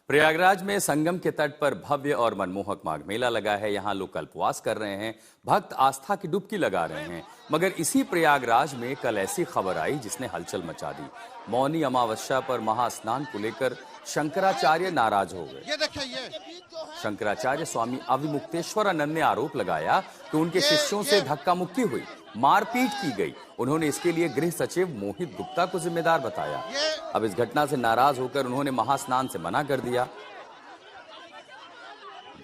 प्रयागराज में संगम के तट पर भव्य और मनमोहक माघ मेला लगा है। यहाँ लोग कल्पवास कर रहे हैं, भक्त आस्था की डुबकी लगा रहे हैं। मगर इसी प्रयागराज में कल ऐसी खबर आई जिसने हलचल मचा दी। मौनी अमावस्या पर महास्नान को लेकर शंकराचार्य नाराज हो गए। शंकराचार्य स्वामी अविमुक्तेश्वरानंद ने आरोप लगाया कि उनके शिष्यों से धक्का मुक्की हुई, मारपीट की गई। उन्होंने इसके लिए गृह सचिव मोहित गुप्ता को जिम्मेदार बताया। अब इस घटना से नाराज होकर उन्होंने महास्नान से मना कर दिया।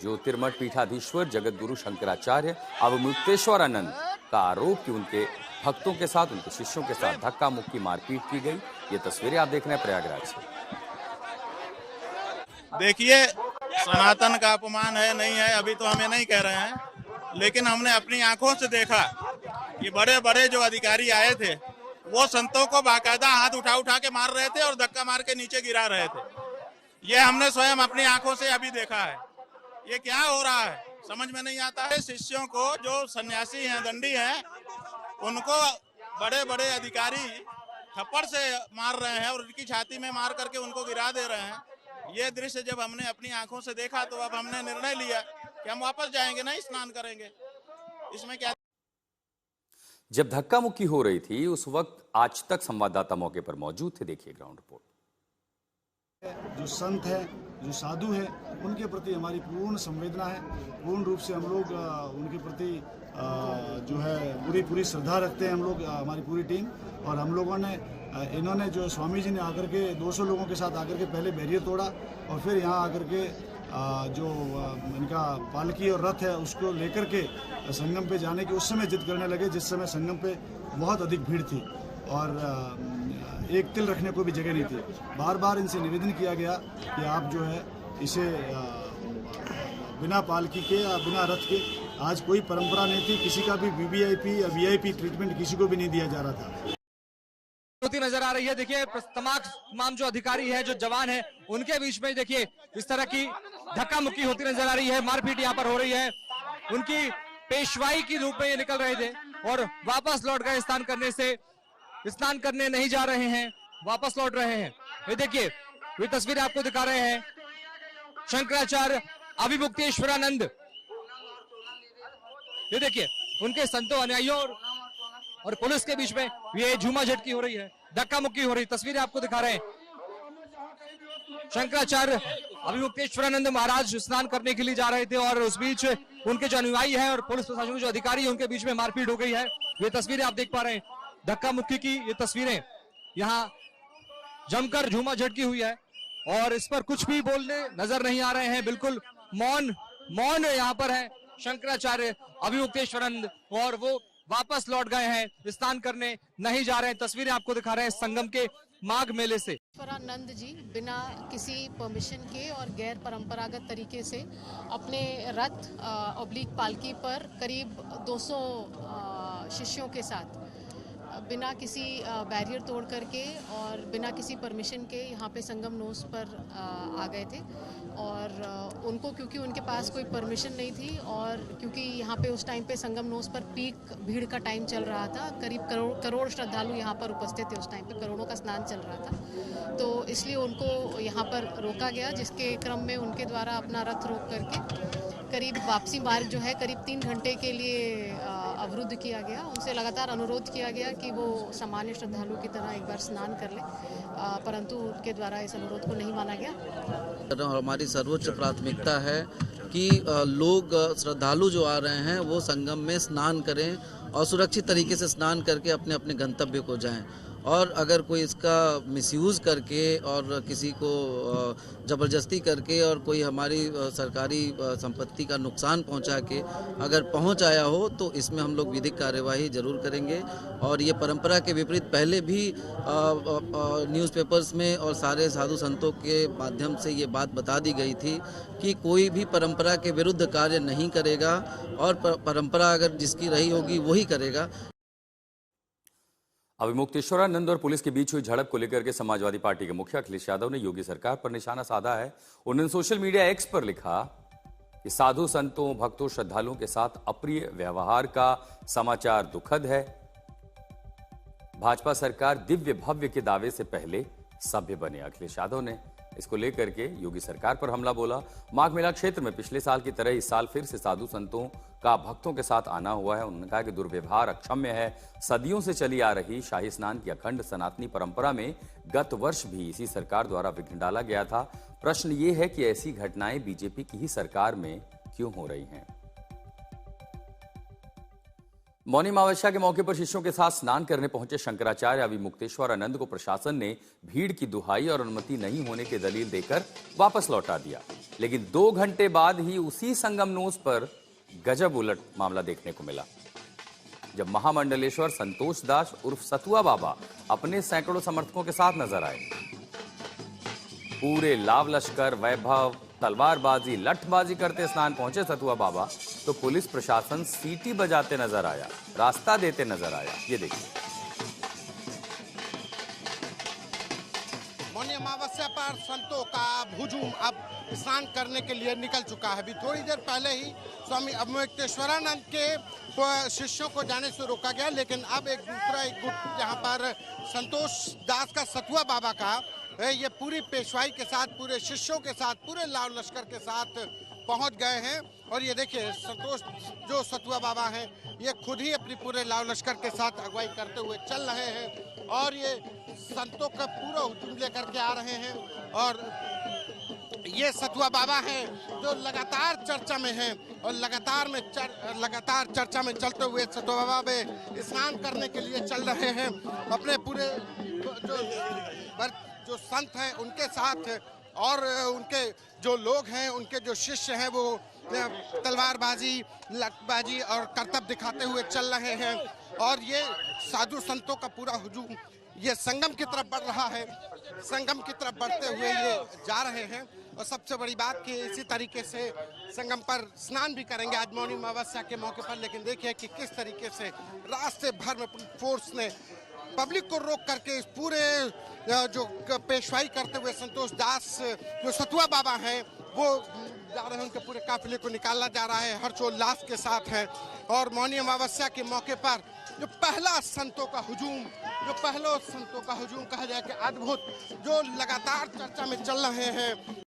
ज्योतिर्मठ पीठाधीश्वर जगत गुरु शंकराचार्य अविमुक्तेश्वरानंद का आरोप कि उनके भक्तों के साथ, उनके शिष्यों के साथ धक्का मुक्की, मारपीट की गई। ये तस्वीरें आप देख रहे हैं प्रयागराज से। देखिए, सनातन का अपमान है नहीं है अभी तो हमें नहीं कह रहे हैं, लेकिन हमने अपनी आंखों से देखा कि बड़े बड़े जो अधिकारी आए थे वो संतों को बाकायदा हाथ उठा उठा के मार रहे थे और धक्का मार के नीचे गिरा रहे थे। ये हमने स्वयं अपनी आंखों से अभी देखा है। ये क्या हो रहा है समझ में नहीं आता है। शिष्यों को जो सन्यासी हैं, दंडी हैं, उनको बड़े बड़े अधिकारी थप्पड़ से मार रहे हैं और उनकी छाती में मार करके उनको गिरा दे रहे हैं। ये दृश्य जब हमने अपनी आंखों से देखा तो अब हमने निर्णय लिया कि हम वापस जाएंगे, नहीं स्नान करेंगे। इसमें क्या। जब धक्का मुक्की हो रही थी उस वक्त आज तक संवाददाता मौके पर मौजूद थे। देखिए ग्राउंड रिपोर्ट। जो संत है, जो साधु है, उनके प्रति हमारी पूर्ण संवेदना है। पूर्ण रूप से हम लोग उनके प्रति जो है पूरी श्रद्धा रखते हैं। हम लोग, हमारी पूरी टीम, और हम लोगों ने, इन्होंने जो स्वामी जी ने आकर के 200 लोगों के साथ आकर के पहले बैरियर तोड़ा और फिर यहाँ आकर के जो इनका पालकी और रथ है उसको लेकर के संगम पे जाने की उस समय जिद करने लगे, जिस समय संगम पे बहुत अधिक भीड़ थी और एक तिल रखने को भी जगह नहीं थी। बार बार इनसे निवेदन किया गया कि आप जो है इसे बिना पालकी के या बिना रथ के, आज कोई परंपरा नहीं थी, किसी का भी वीवीआईपी या वीआईपी ट्रीटमेंट किसी को भी नहीं दिया जा रहा था। नजर आ रही है। देखिए तमाम जो अधिकारी है, जो जवान है, उनके बीच में देखिए इस तरह की धक्का मुक्की होती नजर आ रही है, मारपीट यहाँ पर हो रही है। उनकी पेशवाई की रूप में ये निकल रहे थे और वापस लौट गए। स्नान करने नहीं जा रहे हैं, वापस लौट रहे हैं। ये देखिए, ये तस्वीर आपको दिखा रहे हैं शंकराचार्य अविमुक्तेश्वरानंद। ये देखिए उनके संतों, अनुयायियों और पुलिस के बीच में ये झूमा झटकी हो रही है, धक्का मुक्की हो रही। तस्वीरें आपको दिखा रहे हैं। शंकराचार्य अविमुक्तेश्वरानंद महाराज स्नान करने के लिए जा रहे थे और उस बीच उनके जो अनुयायी हैं और पुलिस प्रशासन के जो अधिकारी हैं उनके बीच में मारपीट हो गई है। ये तस्वीरें आप देख पा रहे हैं, धक्का मुक्की की ये तस्वीरें। यहाँ जमकर झूमा झटकी हुई है और इस पर कुछ भी बोलने नजर नहीं आ रहे हैं। बिल्कुल मौन यहाँ पर है शंकराचार्य अविमुक्तेश्वरानंद और वो वापस लौट गए हैं, स्नान करने नहीं जा रहे हैं। तस्वीरें आपको दिखा रहे हैं संगम के माघ मेले से। ईश्वरानंद जी बिना किसी परमिशन के और गैर परंपरागत तरीके से अपने रथ ऑब्लिक पालकी पर करीब 200 शिष्यों के साथ बिना किसी बैरियर तोड़ करके और बिना किसी परमिशन के यहाँ पे संगम नोस पर आ गए थे। और उनको, क्योंकि उनके पास कोई परमिशन नहीं थी और क्योंकि यहाँ पे उस टाइम पे संगम नोस पर पीक भीड़ का टाइम चल रहा था, करीब करोड़ श्रद्धालु यहाँ पर उपस्थित थे। उस टाइम पे करोड़ों का स्नान चल रहा था, तो इसलिए उनको यहाँ पर रोका गया, जिसके क्रम में उनके द्वारा अपना रथ रोक करके करीब वापसी मार्ग जो है करीब 3 घंटे के लिए अवरुद्ध किया गया। उनसे लगातार अनुरोध किया गया कि वो सामान्य श्रद्धालु की तरह एक बार स्नान कर ले, परंतु उनके द्वारा इस अनुरोध को नहीं माना गया। हमारी सर्वोच्च प्राथमिकता है कि लोग, श्रद्धालु जो आ रहे हैं वो संगम में स्नान करें और सुरक्षित तरीके से स्नान करके अपने अपने गंतव्य को जाएं। और अगर कोई इसका मिसयूज़ करके और किसी को ज़बरदस्ती करके और कोई हमारी सरकारी संपत्ति का नुकसान पहुंचा के अगर पहुंच आया हो तो इसमें हम लोग विधिक कार्यवाही जरूर करेंगे। और ये परंपरा के विपरीत पहले भी न्यूज़पेपर्स में और सारे साधु संतों के माध्यम से ये बात बता दी गई थी कि कोई भी परंपरा के विरुद्ध कार्य नहीं करेगा और परंपरा अगर जिसकी रही होगी वही करेगा। अविमुक्तेश्वरानंद और पुलिस के बीच हुई झड़प को लेकर के समाजवादी पार्टी के मुखिया अखिलेश यादव ने योगी सरकार पर निशाना साधा है। उन्होंने सोशल मीडिया एक्स पर लिखा कि साधु संतों, भक्तों, श्रद्धालुओं के साथ अप्रिय व्यवहार का समाचार दुखद है। भाजपा सरकार दिव्य भव्य के दावे से पहले सभ्य बने। अखिलेश यादव ने इसको लेकर के योगी सरकार पर हमला बोला। माघ मेला क्षेत्र में पिछले साल की तरह इस साल फिर से साधु संतों का भक्तों के साथ आना हुआ है। उन्होंने कहा कि दुर्व्यवहार अक्षम्य है। सदियों से चली आ रही शाही स्नान की अखंड सनातनी परंपरा में गत वर्ष भी इसी सरकार द्वारा विघ्न डाला गया था। प्रश्न ये है कि ऐसी घटनाएं बीजेपी की ही सरकार में क्यों हो रही हैं। मौनी अमावस्या के मौके पर शिष्यों के साथ स्नान करने पहुंचे शंकराचार्य अविमुक्तेश्वरानंद को प्रशासन ने भीड़ की दुहाई और अनुमति नहीं होने की दलील देकर वापस लौटा दिया। लेकिन 2 घंटे बाद ही उसी संगमनोस पर गजब उलट मामला देखने को मिला, जब महामंडलेश्वर संतोष दास उर्फ सतुआ बाबा अपने सैकड़ों समर्थकों के साथ नजर आए। पूरे लाव लश्कर, वैभव, तलवारबाजी, लठबाजी करते स्नान पहुंचे सतुआ बाबा तो पुलिस प्रशासन सीटी बजाते नजर आया, रास्ता देते नजर आया। ये देखिए। मौनी अमावस्या पर संतों का हुजूम अब स्नान करने के लिए निकल चुका है। अभी थोड़ी देर पहले ही स्वामी अविमुक्तेश्वरानंद के शिष्यों को जाने से रोका गया, लेकिन अब एक गुट यहाँ पर संतोष दास का, सतुआ बाबा का, ये पूरी पेशवाई के साथ, पूरे शिष्यों के साथ, पूरे लाव लश्कर के साथ पहुंच गए हैं। और ये देखिए, संतोष जो सतुआ बाबा हैं, ये खुद ही अपनी पूरे लाव लश्कर के साथ अगुवाई करते हुए चल रहे हैं और ये संतों का पूरा हुजूम लेकर के आ रहे हैं। और ये सतुआ बाबा हैं जो लगातार चर्चा में हैं और लगातार चर्चा में चलते हुए सतुआ बाबा में स्नान करने के लिए चल रहे हैं। अपने पूरे जो संत हैं उनके साथ और उनके जो लोग हैं, उनके जो शिष्य हैं, वो तलवारबाजी, लठबाजी और करतब दिखाते हुए चल रहे हैं। और ये साधु संतों का पूरा हुजूम ये संगम की तरफ बढ़ रहा है। संगम की तरफ बढ़ते हुए ये जा रहे हैं। और सबसे बड़ी बात कि इसी तरीके से संगम पर स्नान भी करेंगे आज मौनी अमावस्या के मौके पर। लेकिन देखिए कि किस तरीके से रास्ते भर में फोर्स ने पब्लिक को रोक करके इस पूरे जो पेशवाई करते हुए संतोष दास जो सतुआ बाबा हैं वो जा रहे हैं, उनके पूरे काफिले को निकाला जा रहा है, हर्षोल्लास के साथ है। और मौनी अमावस्या के मौके पर जो पहला संतों का हुजूम कहा जाए कि अद्भुत, जो लगातार चर्चा में चल रहे हैं